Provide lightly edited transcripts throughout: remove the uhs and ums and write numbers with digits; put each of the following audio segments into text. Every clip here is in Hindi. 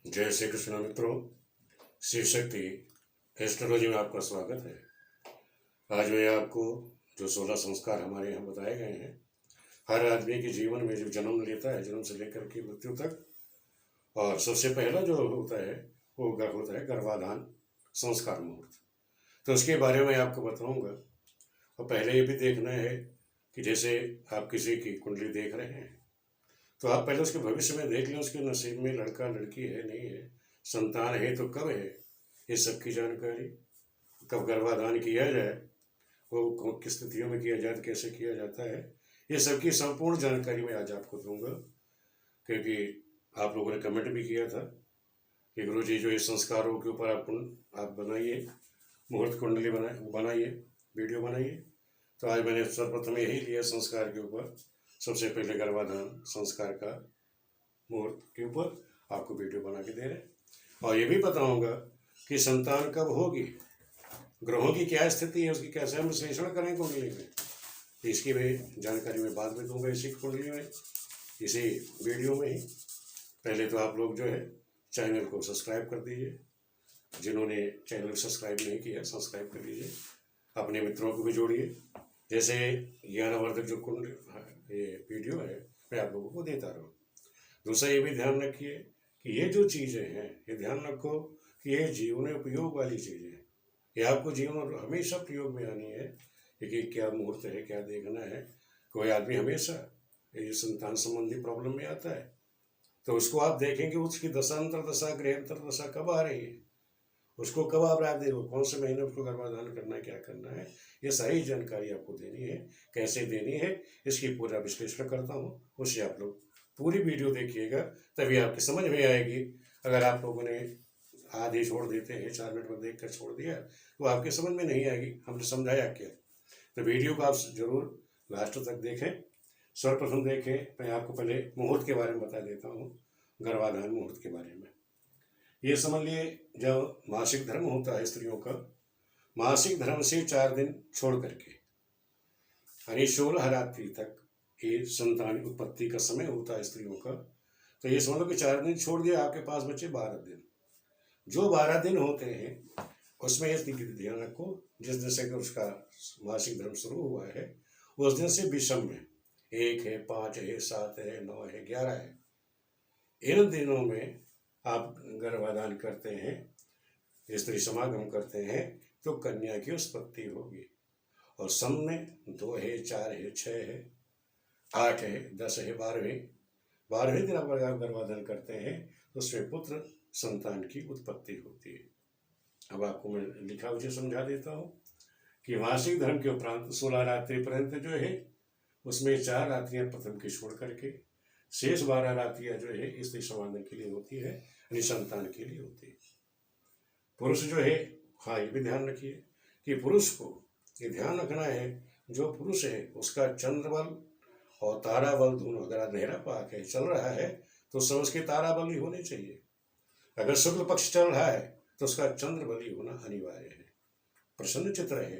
जय श्री कृष्ण मित्रों, शिव शक्ति एस्ट्रोलॉजी में आपका स्वागत है। आज मैं आपको जो 16 संस्कार हमारे यहाँ बताए गए हैं, हर आदमी के जीवन में जो जन्म लेता है, जन्म से लेकर के मृत्यु तक, और सबसे पहला जो होता है वो होता है गर्भाधान संस्कार मुहूर्त। तो उसके बारे में आपको बताऊंगा। और पहले ये भी देखना है कि जैसे आप किसी की कुंडली देख रहे हैं तो आप पहले उसके भविष्य में देख लें, उसके नसीब में लड़का लड़की है नहीं है, संतान है तो कब है, ये सब की जानकारी, कब गर्भाधान किया जाए, वो किस स्थितियों में किया जाए, कैसे किया जाता है, ये सब की संपूर्ण जानकारी मैं आज आपको दूंगा। क्योंकि आप लोगों ने कमेंट भी किया था कि गुरुजी जो ये संस्कारों के ऊपर आप बनाइए, मुहूर्त कुंडली बनाइए, वीडियो बनाइए। तो आज मैंने सर्वप्रथम यही लिया संस्कार के ऊपर, सबसे पहले गर्भाधान संस्कार का मुहूर्त के ऊपर आपको वीडियो बना के दे रहे हैं। और ये भी बताऊंगा कि संतान कब होगी, ग्रहों की क्या स्थिति है, उसकी कैसे हम विश्लेषण करें कुंडली में, इसकी भी जानकारी मैं बाद में दूंगा इसी कुंडली में, इसी वीडियो में ही। पहले तो आप लोग जो है चैनल को सब्सक्राइब कर दीजिए, जिन्होंने चैनल को सब्सक्राइब नहीं किया सब्सक्राइब कर लीजिए, अपने मित्रों को भी जोड़िए। जैसे ज्ञानवर्धक जो कुंड ये वीडियो है मैं आप लोगों को देता रहूँ। दूसरा ये भी ध्यान रखिए कि ये जो चीज़ें हैं, ये ध्यान रखो कि ये जीवन में उपयोग वाली चीज़ें हैं, ये आपको जीवन में हमेशा प्रयोग में आनी है कि क्या मुहूर्त है, क्या देखना है। कोई आदमी हमेशा ये संतान संबंधी प्रॉब्लम में आता है तो उसको आप देखेंगे उसकी दशांतर दशा ग्रहांतर दशा कब आ रही है, उसको कब आप राय देखो, कौन से महीने उसको गर्भाधान करना है, क्या करना है, ये सारी जानकारी आपको देनी है। कैसे देनी है इसकी पूरा विश्लेषण करता हूँ, उससे आप लोग पूरी वीडियो देखिएगा, तभी आपकी समझ में आएगी। अगर आप लोगों ने आधी छोड़ देते हैं, 4 मिनट में देख कर छोड़ दिया तो आपके समझ में नहीं आएगी हमने समझाया क्या। तो वीडियो को आप जरूर लास्ट तक देखें, सर्वप्रथम देखें। मैं आपको पहले मुहूर्त के बारे में बता देता हूँ, गर्भाधान मुहूर्त के बारे में। ये समझ लिए, जब मासिक धर्म होता है स्त्रियों का, मासिक धर्म से 4 दिन छोड़ करके यानी 16 रात्रि तक ये संतान उत्पत्ति का समय होता है स्त्रियों का। तो ये समझ लो कि 4 दिन छोड़ दिया, आपके पास बचे 12 दिन। जो 12 दिन होते हैं उसमें ये ध्यान रखो, जिस दिन से उसका मासिक धर्म शुरू हुआ है उस दिन से विषम में 1 है, 5 है, 7 है, 9 है, 11 है, इन दिनों में आप गर्भाधान करते हैं, स्त्री समागम करते हैं तो कन्या की उत्पत्ति होगी। और सम में 2 है, 4 है, 6 है, 8 है, 10 है, 12वें दिन आप गर्भाधान करते हैं तो उसमें पुत्र संतान की उत्पत्ति होती है। अब आपको मैं लिखा हुआ समझा देता हूँ कि मासिक धर्म के उपरांत 16 रात्रि पर्यंत जो है उसमें 4 रात्रियां प्रथम की छोड़ करके शेष 12 रात्रियां जो है स्त्री समागम के लिए होती है, यानी संतान के लिए होती है। पुरुष जो है, हाँ ये भी ध्यान रखिए कि पुरुष को ये ध्यान रखना है, जो पुरुष है उसका चंद्र बल और तारा बल दोनों, अगर अंधेरा पाक है चल रहा है तो सब उसके तारा बल ही होने चाहिए। अगर शुक्ल पक्ष चल रहा है तो उसका चंद्र बल ही होना अनिवार्य है। प्रसन्न चित्त रहे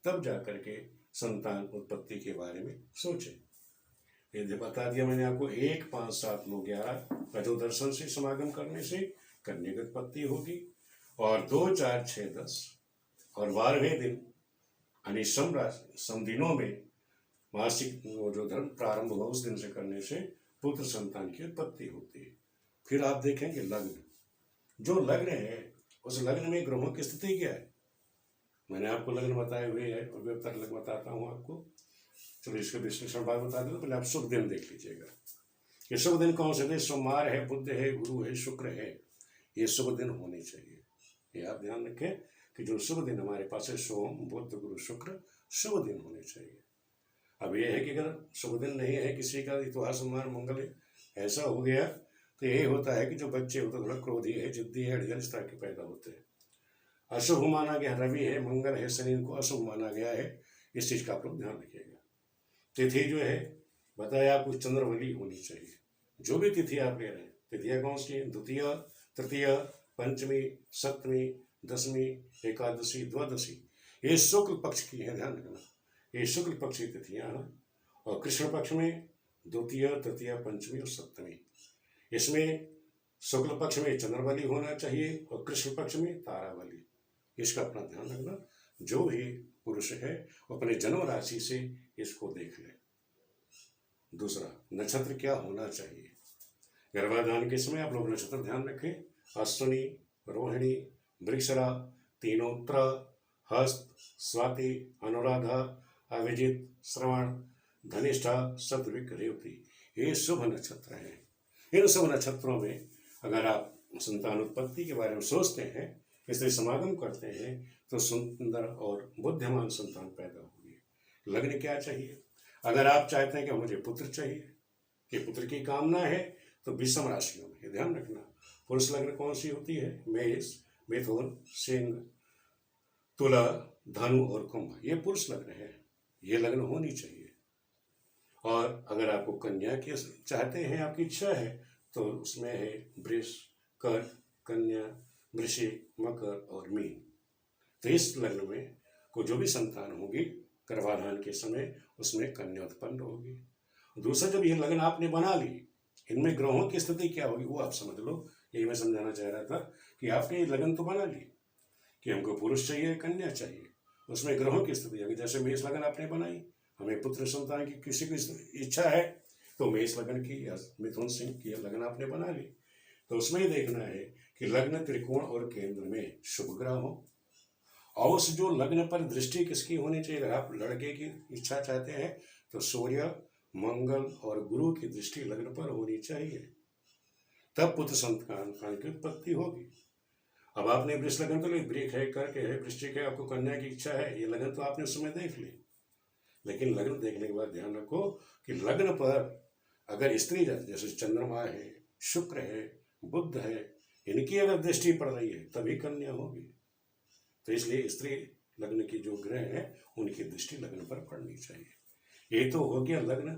तब जाकर के संतान उत्पत्ति के बारे में सोचे। ये बता दिया मैंने आपको, 1, 5, 7, 9, 11 का जो दर्शन से समागम करने से कन्या की उत्पत्ति होगी, और 2, 4, 6, 10 और 12वें दिन यानी सम दिनों में मासिक जो धर्म प्रारंभ हुआ उस दिन से करने से पुत्र संतान की उत्पत्ति होती है। फिर आप देखेंगे लग्न, जो लग्न है उस लग्न में ग्रहों की स्थिति क्या है, मैंने आपको लग्न बताए हुए है और मैं उत्तर लग्न बताता हूँ आपको। चलो इसके विश्लेषण बाद बता दूँ, पहले आप शुभ दिन देख लीजिएगा कि शुभ दिन कौन से दिन, सोमवार है, बुध है, गुरु है, शुक्र है, ये शुभ दिन होने चाहिए। ये आप ध्यान रखें कि जो शुभ दिन हमारे पास है, सोम, बुध, गुरु, शुक्र, शुभ दिन होने चाहिए। अब ये है कि अगर शुभ दिन नहीं है, किसी का इतवार, सोमवार, मंगल ऐसा हो गया तो यही होता है कि जो बच्चे होते थोड़ा क्रोधी है, जिद्दी है, अड़ियल इस तरह के पैदा होते हैं। अशुभ माना गया, रवि है, मंगल है, शनि को अशुभ माना गया है, इस चीज़ का आप लोग ध्यान रखिएगा। तिथि जो है बताया आपको चंद्रवली होनी चाहिए, जो भी तिथि आप ले रहे हैं। तिथियाँ कौन सी हैं, द्वितीय, तृतीय, पंचमी, सप्तमी, दशमी, एकादशी, द्वादशी, ये शुक्ल पक्ष की है, ध्यान रखना, ये शुक्ल पक्ष की तिथियाँ हैं। और कृष्ण पक्ष में द्वितीय, तृतीय, पंचमी और सप्तमी, इसमें शुक्ल पक्ष में चंद्रबली होना चाहिए और कृष्ण पक्ष में ताराबली। इसका अपना ध्यान रखना। जो भी पुरुष है वो अपने जन्म राशि से इसको देख ले। दूसरा, नक्षत्र क्या होना चाहिए। गर्भाधान के समय आप लोग नक्षत्र ध्यान रखें। अश्विनी, रोहिणी, वृषरा, तीनोत्र, हस्त, स्वाति, अनुराधा, अभिजित, श्रवण, धनिष्ठा, शतभिक, रेवती, ये शुभ नक्षत्र हैं। इन शुभ नक्षत्रों में अगर आप संतान उत्पत्ति के बारे में सोचते हैं, इसलिए समागम करते हैं, तो सुंदर और बुद्धिमान संतान पैदा होगी। लग्न क्या चाहिए। अगर आप चाहते हैं कि मुझे पुत्र चाहिए, कि पुत्र की कामना है, तो विषम राशियों में ध्यान रखना। पुरुष लग्न कौन सी होती है। मेष, मिथुन, सिंह, तुला, धनु और कुंभ, ये पुरुष लग्न है। ये लग्न होनी चाहिए। और अगर आपको कन्या की चाहते हैं, आपकी इच्छा है, तो उसमें है वृष, कर्क, कन्या, वृश्चिक, मकर और मीन। तो इस लग्न में को जो भी संतान होगी गर्भाधान के समय, उसमें कन्या उत्पन्न होगी। दूसरा, जब ये लग्न आपने बना ली, इनमें ग्रहों की स्थिति क्या होगी वो आप समझ लो। यही मैं समझाना चाह रहा था कि आपने ये लगन तो बना ली कि हमको पुरुष चाहिए, कन्या चाहिए, उसमें ग्रहों की स्थिति होगी। जैसे मेष लगन आपने बनाई, हमें पुत्र संतान की किसी की इच्छा है, तो मेष लगन की या मिथुन सिंह की लगन आपने बना ली, तो उसमें ही देखना है कि लग्न, त्रिकोण और केंद्र में शुभ ग्रह हो। और उस जो लग्न पर दृष्टि किसकी होनी चाहिए। अगर आप लड़के की इच्छा चाहते हैं तो सूर्य, मंगल और गुरु की दृष्टि लग्न पर होनी चाहिए, तब पुत्र संतान की उत्पत्ति होगी। अब आपने वृष लगन तो ली, वृक है, कर्क है, वृश्चिक है, आपको कन्या की इच्छा है, ये लगन तो आपने उस समय देख ली। लेकिन लग्न देखने के बाद ध्यान रखो कि लग्न पर अगर स्त्री जाति जैसे चंद्रमा है, शुक्र है, बुध है, इनकी अगर दृष्टि पड़ रही है तभी कन्या होगी। तो इसलिए स्त्री लग्न की जो ग्रह है उनकी दृष्टि लग्न पर पड़नी चाहिए। ये तो हो गया लग्न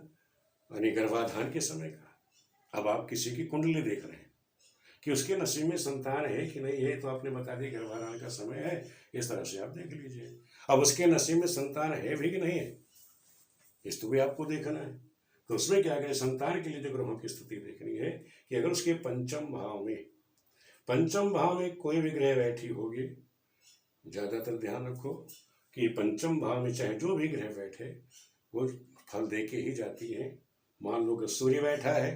यानी गर्भाधान के समय का। अब आप किसी की कुंडली देख रहे हैं कि उसके नसीब में संतान है कि नहीं है, तो आपने बता दिया गर्भाधान का समय है, इस तरह से आप देख लीजिए। अब उसके नसीब में संतान है भी कि नहीं है, इस तो भी आपको देखना है। तो उसमें क्या करें, संतान के लिए जो ग्रहों की स्थिति देखनी है कि अगर उसके पंचम भाव में कोई भी ग्रह बैठी होगी, ज्यादातर ध्यान रखो कि पंचम भाव में चाहे जो भी ग्रह बैठे वो फल दे के ही जाती है। मान लो कि सूर्य बैठा है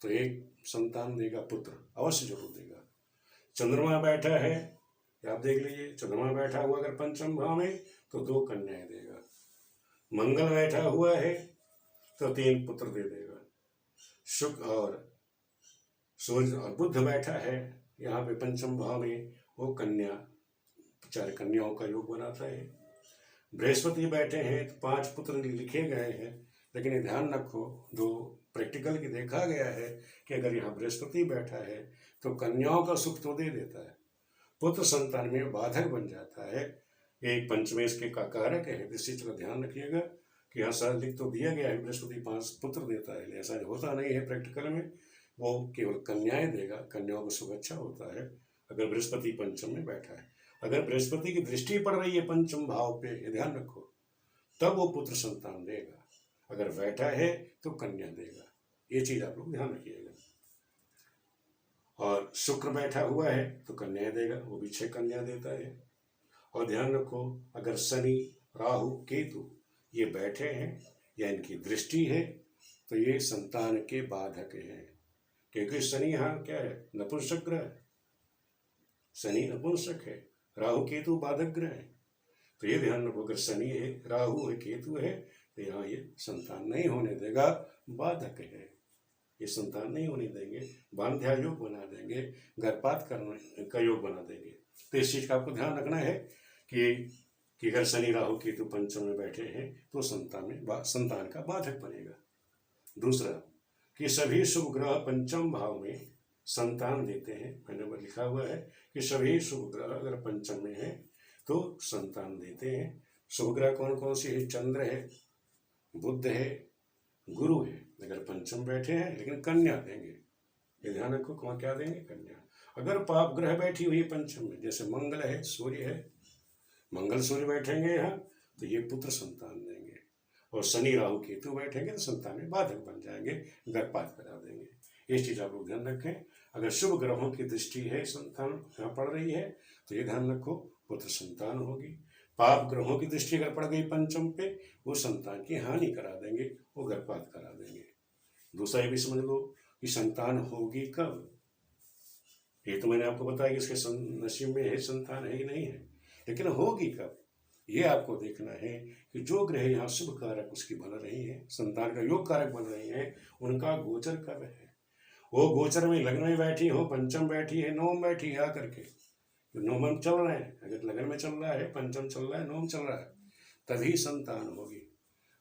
तो एक संतान देगा, पुत्र अवश्य जरूर देगा। चंद्रमा बैठा है, आप देख लीजिए, चंद्रमा बैठा हुआ अगर पंचम भाव में तो 2 कन्याएं देगा। मंगल बैठा हुआ है तो 3 पुत्र दे देगा। शुक्र और सूर्य और बुध बैठा है यहाँ पे पंचम भाव में, वो कन्या, 4 कन्याओं का योग बनाता है। बृहस्पति बैठे हैं तो 5 पुत्र लिखे गए हैं, लेकिन ये ध्यान रखो जो प्रैक्टिकल की देखा गया है कि अगर यहाँ बृहस्पति बैठा है तो कन्याओं का सुख तो दे देता है, पुत्र संतान में बाधक बन जाता है। एक पंचमेश के का कारक है, इस चीज का ध्यान रखिएगा कि यहाँ सर लिख तो दिया गया है बृहस्पति 5 पुत्र देता है, ऐसा होता नहीं है प्रैक्टिकल में, वो केवल कन्याएं देगा, कन्याओं का सुख अच्छा होता है अगर बृहस्पति पंचम में बैठा है। अगर बृहस्पति की दृष्टि पड़ रही है पंचम भाव पे, ध्यान रखो, तब वो पुत्र संतान देगा। अगर बैठा है तो कन्या देगा, ये चीज आप लोग ध्यान रखिएगा। और शुक्र बैठा हुआ है तो कन्या देगा, वो भी 6 कन्या देता है। और ध्यान रखो अगर शनि, राहु, केतु ये बैठे हैं या इनकी दृष्टि है तो ये संतान के बाधक हैं, क्योंकि शनि यहाँ क्या है, नपुंसक ग्रह, शनि नपुंसक है, राहु केतु बाधक ग्रह है। तो ये ध्यान रखो, अगर शनि है, राहु है, केतु है, तो यहाँ ये संतान नहीं होने देगा, बाधक है, ये संतान नहीं होने देंगे, बांध्या योग बना देंगे, गर्भपात करने का योग बना देंगे। तो इस चीज का आपको ध्यान रखना है कि अगर शनि, राहु, केतु पंचम में बैठे हैं तो संतान का बाधक बनेगा। दूसरा कि सभी शुभ ग्रह पंचम भाव में संतान देते हैं, मैंने लिखा हुआ है कि सभी शुभ ग्रह अगर पंचम में है तो संतान देते हैं। शुभ ग्रह कौन कौन से है, चंद्र है, बुध है, गुरु है, अगर पंचम बैठे हैं लेकिन कन्या देंगे, ये ध्यान रखो, कौन क्या देंगे, कन्या। अगर पाप ग्रह बैठी हुई है पंचम में, जैसे मंगल है, सूर्य है, मंगल सूर्य बैठेंगे यहाँ तो ये पुत्र संतान देंगे। और शनि, राहु, केतु बैठेंगे तो संतान में बाधक बन जाएंगे, गर्भपात करा देंगे। ये चीज आप लोग ध्यान रखें। अगर शुभ ग्रहों की दृष्टि है, संतान यहाँ पड़ रही है, तो ये ध्यान रखो पुत्र संतान होगी। पाप ग्रहों की दृष्टि अगर पड़ गई पंचम पे, वो संतान की हानि करा देंगे, वो गर्भपात करा देंगे। दूसरा ये भी समझ लो कि संतान होगी कब। ये तो मैंने आपको बताया कि इसके नसीब में है, संतान है ही नहीं है, लेकिन होगी कब ये आपको देखना है कि जो ग्रह यहाँ शुभ कारक उसकी बन रही है, संतान का योग कारक बन रही है, उनका गोचर कब है। वो गोचर में लग्न में बैठी हो, पंचम बैठी है, नवम बैठी है आकर के, नवम चल रहे हैं, अगर लग्न में चल रहा है, पंचम चल रहा है, नवम चल रहा है, तभी संतान होगी।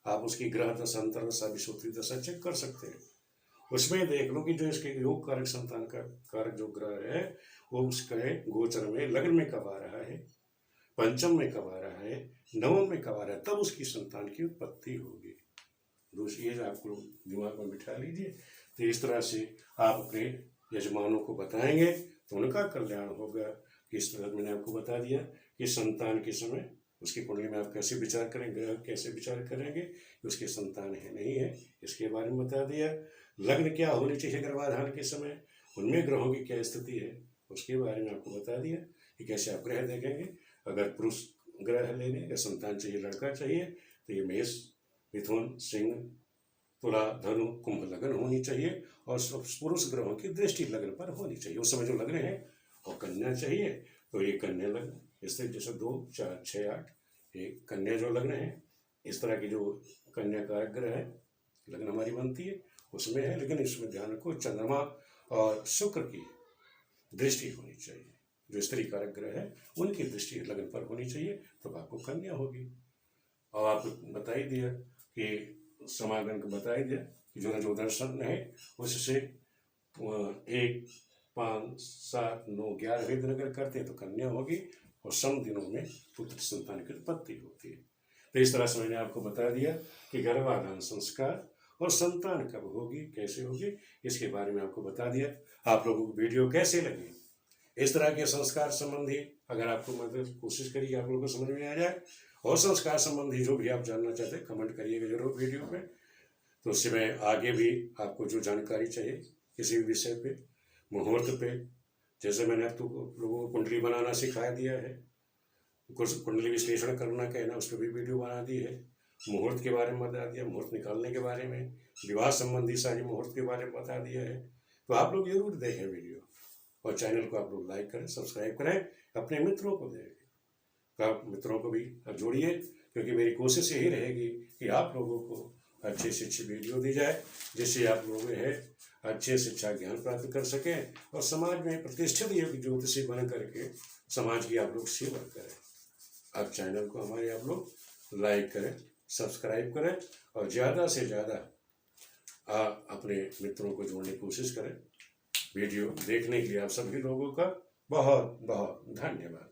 आप उसकी ग्रह दशा, अंतर दशा, विषुवती दशा चेक कर सकते हैं। उसमें देख लो कि जो इसके योग कारक संतान का कारक जो ग्रह है वो उसके गोचर में लग्न में कब आ रहा है, पंचम में कब आ रहा है, नवम में कब आ रहा है, तब उसकी संतान की उत्पत्ति होगी। दूसरी ये आपको दिमाग में बिठा लीजिए। तो इस तरह से आप अपने यजमानों को बताएंगे तो उनका कल्याण होगा। इस तरह मैंने आपको बता दिया कि संतान के समय उसकी कुंडली में आप कैसे विचार करेंगे, ग्रह कैसे विचार करेंगे कि उसके संतान है नहीं है, इसके बारे में बता दिया। लग्न क्या होनी चाहिए गर्भाधान के समय, उनमें ग्रहों की क्या स्थिति है, उसके बारे में आपको बता दिया कि कैसे आप ग्रह देखेंगे। अगर पुरुष ग्रह लेने या संतान चाहिए, लड़का चाहिए, तो ये मेष, मिथुन, सिंह, तुला, धनु, कुंभ लग्न होनी चाहिए और पुरुष ग्रहों की दृष्टि लग्न पर होनी चाहिए। उस समय जो लग्न है और कन्या चाहिए तो ये कन्या लग्न, इससे जैसे 2, 4, 6, 8 ये कन्या जो लग्न है, इस तरह की जो कन्या कारक ग्रह है लग्न हमारी बनती है उसमें है। लेकिन इसमें ध्यान रखो चंद्रमा और शुक्र की दृष्टि होनी चाहिए, जो स्त्री कारक ग्रह है उनकी दृष्टि लग्न पर होनी चाहिए, तो आपको कन्या होगी। और आपको बता ही दिया कि समागम को बता ही दिया कि जो दर्शन है उससे 1, 5, 7, 9, 11वें दिन अगर करते हैं तो कन्या होगी और सम दिनों में पुत्र संतान की उत्पत्ति होती है। तो इस तरह से मैंने आपको बता दिया कि गर्भाधान संस्कार और संतान कब होगी, कैसे होगी, इसके बारे में आपको बता दिया। आप लोगों को वीडियो कैसे लगी, इस तरह के संस्कार संबंधी अगर आपको मतलब कोशिश करिए आप लोगों को समझ में आ जाए, और संस्कार संबंधी जो भी आप जानना चाहते हैं कमेंट करिएगा जरूर वीडियो में। तो उससे मैं आगे भी आपको जो जानकारी चाहिए किसी भी विषय पे, मुहूर्त पे, जैसे मैंने आप लोगों को कुंडली बनाना सिखा दिया है, कुछ कुंडली विश्लेषण करना कहना उस पर भी वीडियो बना दी है, मुहूर्त के बारे में बता दिया, मुहूर्त निकालने के बारे में, विवाह संबंधी सारी मुहूर्त के बारे में बता दिया है। तो आप लोग जरूर देखें वीडियो और चैनल को आप लोग लाइक करें, सब्सक्राइब करें, अपने मित्रों को दें, आप मित्रों को भी जोड़िए, क्योंकि मेरी कोशिश यही रहेगी कि आप लोगों को अच्छी से अच्छी वीडियो दी जाए जिससे आप लोग है अच्छे शिक्षा ज्ञान प्राप्त कर सकें और समाज में प्रतिष्ठित योग ज्योतिषी बन करके समाज की आप लोग सेवा करें। आप चैनल को हमारे आप लोग लाइक करें, सब्सक्राइब करें और ज़्यादा से ज़्यादा अपने मित्रों को जोड़ने की कोशिश करें। वीडियो देखने के लिए आप सभी लोगों का बहुत बहुत धन्यवाद।